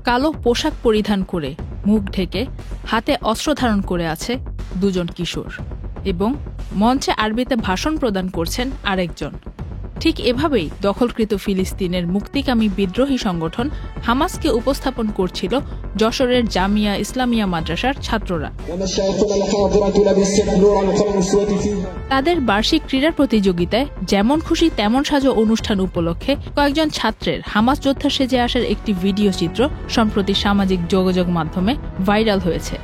কালো পোশাক পরিধান করে মুখ ঢেকে হাতে অস্ত্র ধারণ করে আছে দুজন কিশোর এবং মঞ্চে আরবিতে ভাষণ প্রদান করছেন আরেকজন। ঠিক এভাবেই দখলকৃত ফিলিস্তিনের মুক্তিকামী বিদ্রোহী সংগঠন হামাসকে উপস্থাপন করছিল যশোরের জামিয়া ইসলামিয়া মাদ্রাসার ছাত্ররা। তাদের বার্ষিক ক্রীড়া প্রতিযোগিতায় যেমন খুশি তেমন সাজো অনুষ্ঠান উপলক্ষে কয়েকজন ছাত্রের হামাস যোদ্ধা সেজে আসার একটি ভিডিও চিত্র সম্প্রতি সামাজিক যোগাযোগ মাধ্যমে ভাইরাল হয়েছে।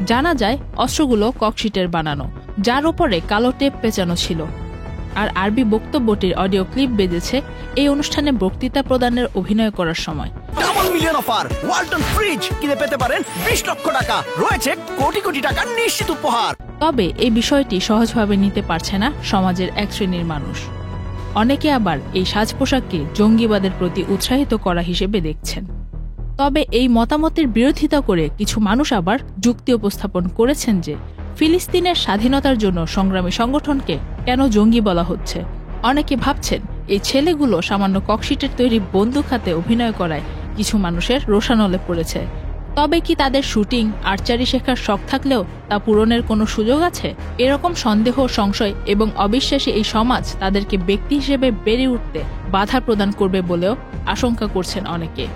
জানা যায় অস্ত্রগুলো ককশিটের বানানো, যার উপরে কালো টেপ পেঁচানো ছিল। আর আরবি বক্তব্যটির অডিও ক্লিপ বেজেছে এই অনুষ্ঠানে বক্তৃতা প্রদানের অভিনয় করার সময়। Double million offer, Walton fridge কিনে পেতে পারেন 20 লক্ষ টাকা, রয়েছে কোটি কোটি টাকার নিশ্চিত উপহার। তবে এই বিষয়টি সহজভাবে নিতে পারছে না সমাজের এক শ্রেণীর মানুষ। অনেকে আবার এই সাজ পোশাককে জঙ্গিবাদের প্রতি উৎসাহিত করা হিসেবে দেখছেন। তবে এই মতামতের বিরোধিতা করে কিছু মানুষ আবার যুক্তি উপস্থাপন করেছেন যে ফিলিস্তিনের স্বাধীনতার জন্য সংগ্রামী সংগঠনকে কেন জঙ্গি বলা হচ্ছে। অনেকে ভাবছেন এই ছেলেগুলো সামান্য ককশিটের তৈরি বন্দুক হাতে অভিনয় করায় কিছু মানুষের রোষানলে পড়েছে। তবে কি তাদের শুটিং আর্চারি শেখার শখ থাকলেও তা পূরণের কোনো সুযোগ আছে? এরকম সন্দেহ, সংশয় এবং অবিশ্বাসী এই সমাজ তাদেরকে ব্যক্তি হিসেবে বেড়ে উঠতে বাধা প্রদান করবে বলেও আশঙ্কা করছেন অনেকে।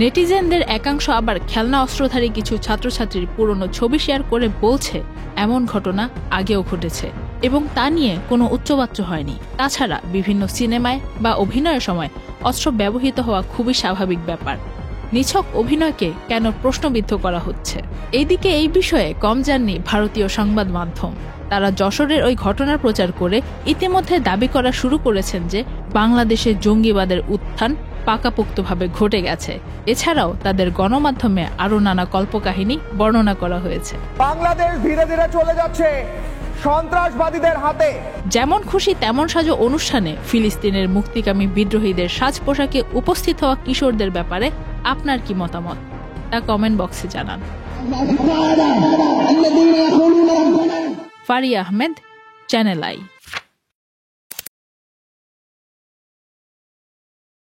নেটিজেনদের একাংশ আবার খেলনা অস্ত্রধারী কিছু ছাত্রছাত্রীর পুরনো ছবি শেয়ার করে বলছে এমন ঘটনা আগেও ঘটেছে এবং তা নিয়ে কোনো উচ্চবাচ্য হয়নি। তাছাড়া বিভিন্ন সিনেমায় বা অভিনয়ের সময় অস্ত্র ব্যবহৃত হওয়া খুবই স্বাভাবিক ব্যাপার। নিছক অভিনয়কে কেন প্রশ্নবিদ্ধ করা হচ্ছে? এইদিকে এই বিষয়ে কম যাননি ভারতীয় সংবাদ মাধ্যম। তারা যশোরের ওই ঘটনার প্রচার করে ইতিমধ্যে দাবি করা শুরু করেছেন যে বাংলাদেশে জঙ্গিবাদের উত্থান পাকাপোক্তভাবে ঘটে গেছে। এছাড়াও তাদের গণমাধ্যমে আরো নানা কল্পকাহিনী বর্ণনা করা হয়েছে। বাংলাদেশ ধীরে ধীরে চলে যাচ্ছে সন্ত্রাসবাদীদের হাতে। যেমন খুশি তেমন সাজো অনুষ্ঠানে ফিলিস্তিনের মুক্তিকামী বিদ্রোহীদের সাজ পোশাকে উপস্থিত হওয়া কিশোরদের ব্যাপারে আপনার কি মতামত তা কমেন্ট বক্সে জানান। Faria Ahmed, channel I.